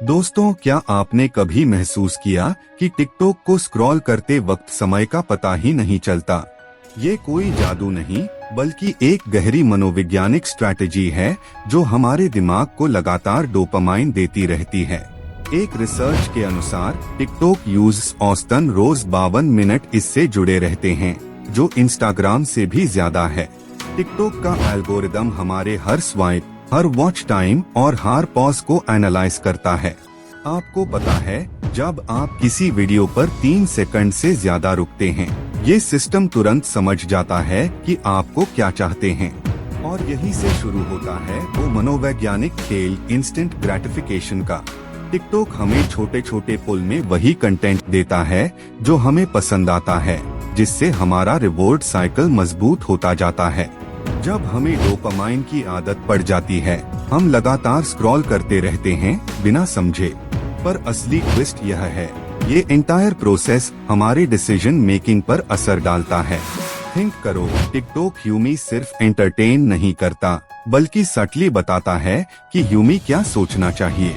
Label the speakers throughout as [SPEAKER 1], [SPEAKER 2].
[SPEAKER 1] दोस्तों, क्या आपने कभी महसूस किया कि टिकटॉक को स्क्रॉल करते वक्त समय का पता ही नहीं चलता? ये कोई जादू नहीं, बल्कि एक गहरी मनोवैज्ञानिक स्ट्रैटेजी है जो हमारे दिमाग को लगातार डोपामाइन देती रहती है। एक रिसर्च के अनुसार टिकटॉक यूजर्स औसतन रोज 52 मिनट इससे जुड़े रहते हैं, जो इंस्टाग्राम से भी ज्यादा है। टिकटॉक का एल्गोरिदम हमारे हर स्वाइप, हर वॉच टाइम और हर पॉज को एनालाइज करता है। आपको पता है, जब आप किसी वीडियो पर 3 सेकंड से ज्यादा रुकते हैं, ये सिस्टम तुरंत समझ जाता है कि आपको क्या चाहते हैं। और यही से शुरू होता है वो मनोवैज्ञानिक खेल इंस्टेंट ग्रेटिफिकेशन का। टिकटॉक हमें छोटे छोटे पुल में वही कंटेंट देता है जो हमें पसंद आता है, जिससे हमारा रिवॉर्ड साइकिल मजबूत होता जाता है। जब हमें डोपामाइन की आदत पड़ जाती है, हम लगातार स्क्रॉल करते रहते हैं बिना समझे। पर असली ट्विस्ट यह है, ये एंटायर प्रोसेस हमारे डिसीजन मेकिंग पर असर डालता है। थिंक करो, टिकटॉक ह्यूमी सिर्फ एंटरटेन नहीं करता, बल्कि सटली बताता है कि ह्यूमी क्या सोचना चाहिए।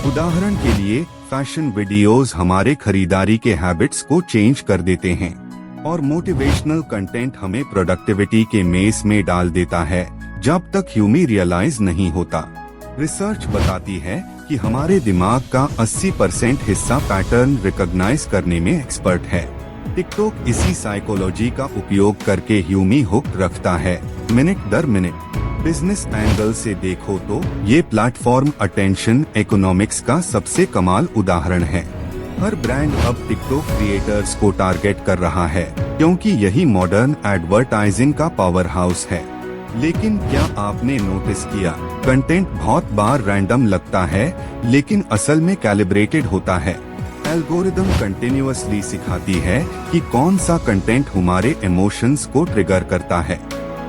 [SPEAKER 1] उदाहरण के लिए, फैशन वीडियोस हमारे खरीदारी के हैबिट्स को चेंज कर देते हैं, और मोटिवेशनल कंटेंट हमें प्रोडक्टिविटी के मेस में डाल देता है, जब तक ह्यूमी रियलाइज नहीं होता। रिसर्च बताती है कि हमारे दिमाग का 80% हिस्सा पैटर्न रिकॉग्नाइज करने में एक्सपर्ट है। टिकटॉक इसी साइकोलॉजी का उपयोग करके ह्यूमी हुक रखता है, मिनट दर मिनट। बिजनेस एंगल से देखो तो ये प्लेटफॉर्म अटेंशन इकोनॉमिक्स का सबसे कमाल उदाहरण है। हर ब्रांड अब टिकटॉक क्रिएटर्स को टारगेट कर रहा है, क्योंकि यही मॉडर्न एडवर्टाइजिंग का पावर हाउस है। लेकिन क्या आपने नोटिस किया, कंटेंट बहुत बार रैंडम लगता है, लेकिन असल में कैलिब्रेटेड होता है। एल्गोरिदम कंटिन्यूअसली सिखाती है कि कौन सा कंटेंट हमारे इमोशंस को ट्रिगर करता है,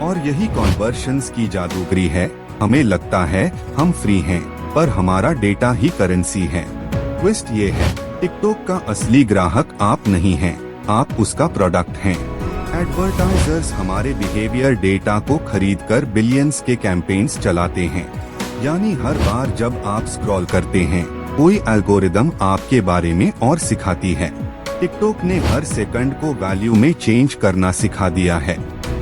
[SPEAKER 1] और यही कन्वर्शंस की जादूगरी है। हमें लगता है हम फ्री हैं, पर हमारा डेटा ही करेंसी है। ट्विस्ट ये है, टिकटॉक का असली ग्राहक आप नहीं हैं, आप उसका प्रोडक्ट हैं। एडवर्टाइजर्स हमारे बिहेवियर डेटा को खरीदकर बिलियंस के कैंपेन्स चलाते हैं। यानी हर बार जब आप स्क्रॉल करते हैं, कोई एल्गोरिदम आपके बारे में और सिखाती है। टिकटॉक ने हर सेकंड को वैल्यू में चेंज करना सिखा दिया है,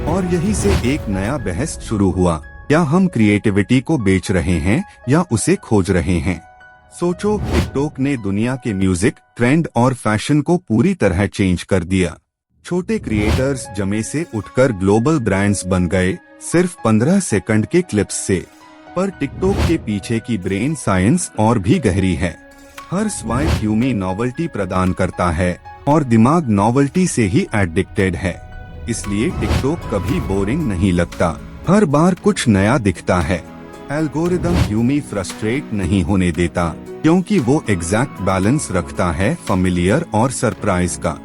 [SPEAKER 1] और यही से एक नया बहस शुरू हुआ, क्या हम क्रिएटिविटी को बेच रहे हैं या उसे खोज रहे हैं। सोचो, टिकटॉक ने दुनिया के म्यूजिक, ट्रेंड और फैशन को पूरी तरह चेंज कर दिया। छोटे क्रिएटर्स जमे से उठकर ग्लोबल ब्रांड्स बन गए, सिर्फ 15 सेकंड के क्लिप्स से। पर टिकटॉक के पीछे की ब्रेन साइंस और भी गहरी है। हर स्वाइप ह्यूमी नॉवेल्टी प्रदान करता है, और दिमाग नॉवेल्टी से ही एडिक्टेड है। इसलिए टिकटॉक कभी बोरिंग नहीं लगता, हर बार कुछ नया दिखता है। एल्गोरिदम ह्यूमी फ्रस्ट्रेट नहीं होने देता, क्योंकि वो एग्जैक्ट बैलेंस रखता है फैमिलियर और सरप्राइज का।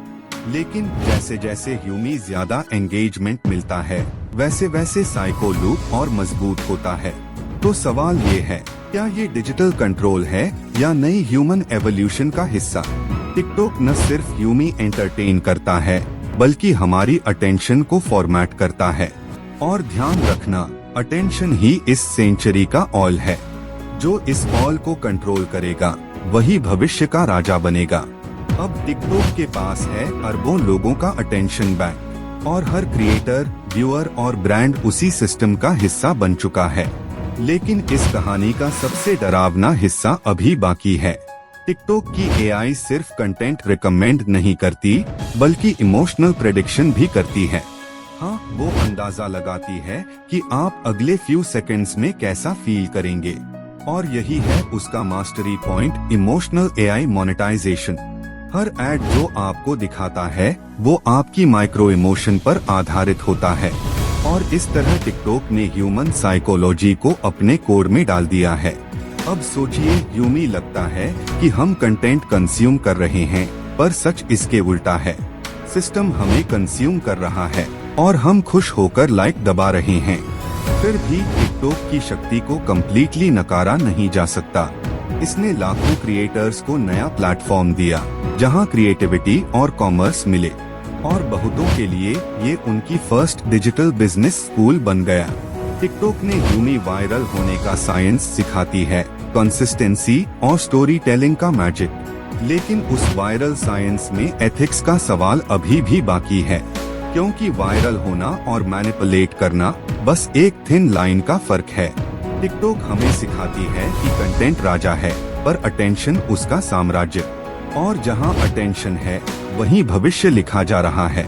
[SPEAKER 1] लेकिन जैसे जैसे ह्यूमी ज्यादा एंगेजमेंट मिलता है, वैसे वैसे साइको लूप और मजबूत होता है। तो सवाल ये है, क्या ये डिजिटल कंट्रोल है या नई ह्यूमन एवोल्यूशन का हिस्सा? टिकटॉक न सिर्फ ह्यूमी एंटरटेन करता है, बल्कि हमारी अटेंशन को फॉर्मेट करता है। और ध्यान रखना, अटेंशन ही इस सेंचुरी का ऑल है। जो इस ऑल को कंट्रोल करेगा, वही भविष्य का राजा बनेगा। अब टिकटॉक के पास है अरबों लोगों का अटेंशन बैंक, और हर क्रिएटर, व्यूअर और ब्रांड उसी सिस्टम का हिस्सा बन चुका है। लेकिन इस कहानी का सबसे डरावना हिस्सा अभी बाकी है। टिकटॉक की एआई सिर्फ कंटेंट रिकमेंड नहीं करती, बल्कि इमोशनल प्रेडिक्शन भी करती है। हाँ, वो अंदाजा लगाती है कि आप अगले फ्यू सेकंड्स में कैसा फील करेंगे। और यही है उसका mastery point, emotional AI monetisation. हर ऐड जो आपको दिखाता है, वो आपकी माइक्रो इमोशन पर आधारित होता है। और इस तरह टिकटॉक ने ह्यूमन साइकोलॉजी को अपने कोर में डाल दिया है। अब सोचिए, ह्यूमी लगता है कि हम कंटेंट कंज्यूम कर रहे हैं, पर सच इसके उल्टा है। सिस्टम हमें कंज्यूम कर रहा है, और हम खुश होकर लाइक दबा रहे हैं। फिर भी टिकटॉक की शक्ति को कम्प्लीटली नकारा नहीं जा सकता। इसने लाखों क्रिएटर्स को नया प्लेटफॉर्म दिया, जहां क्रिएटिविटी और कॉमर्स मिले, और बहुतों के लिए ये उनकी फर्स्ट डिजिटल बिजनेस स्कूल बन गया। टिकटॉक ने ह्यूमी वायरल होने का साइंस सिखाती है, कंसिस्टेंसी और स्टोरी टेलिंग का मैजिक। लेकिन उस वायरल साइंस में एथिक्स का सवाल अभी भी बाकी है, क्योंकि वायरल होना और मैनिपुलेट करना बस एक थिन लाइन का फर्क है। टिकटॉक हमें सिखाती है कि कंटेंट राजा है, पर अटेंशन उसका साम्राज्य, और जहां अटेंशन है वहीं भविष्य लिखा जा रहा है।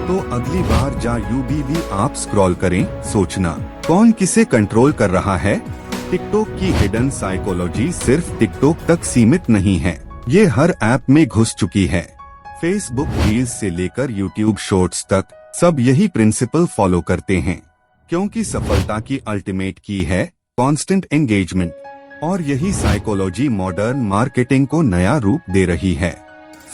[SPEAKER 1] तो अगली बार जब आप स्क्रॉल करें, सोचना कौन किसे कंट्रोल कर रहा है। टिकटॉक की हिडन साइकोलॉजी सिर्फ टिकटॉक तक सीमित नहीं है, ये हर ऐप में घुस चुकी है। फेसबुक रील्स से लेकर यूट्यूब शॉर्ट्स तक सब यही प्रिंसिपल फॉलो करते हैं, क्योंकि सफलता की अल्टीमेट की है कांस्टेंट एंगेजमेंट। और यही साइकोलॉजी मॉडर्न मार्केटिंग को नया रूप दे रही है।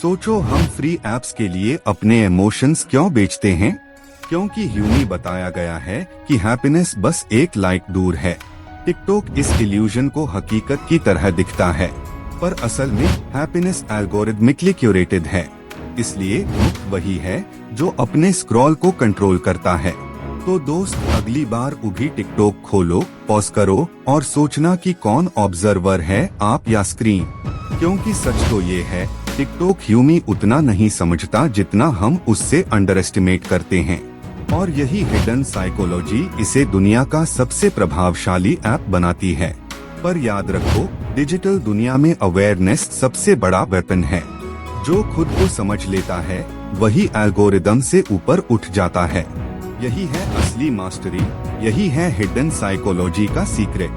[SPEAKER 1] सोचो, हम फ्री एप्स के लिए अपने इमोशंस क्यों बेचते हैं? क्योंकि ह्यूमी बताया गया है कि हैप्पीनेस बस एक लाइक दूर है। टिकटॉक इस इल्यूजन को हकीकत की तरह दिखता है, पर असल में हैप्पीनेस एल्गोरिदमिकली क्यूरेटेड है। इसलिए मुफ्त वही है जो अपने स्क्रॉल को कंट्रोल करता है। तो दोस्त, अगली बार उभी टिकटॉक खोलो, पॉज करो और सोचना कि कौन ऑब्जर्वर है, आप या स्क्रीन। क्योंकि सच तो ये है, टिकटॉक ह्यूमी उतना नहीं समझता जितना हम उससे अंडर एस्टिमेट करते हैं। और यही हिडन साइकोलॉजी इसे दुनिया का सबसे प्रभावशाली ऐप बनाती है। पर याद रखो, डिजिटल दुनिया में अवेयरनेस सबसे बड़ा वेपन है। जो खुद को समझ लेता है वही एल्गोरिदम से ऊपर उठ जाता है। यही है असली मास्टरी, यही है हिडन साइकोलॉजी का सीक्रेट।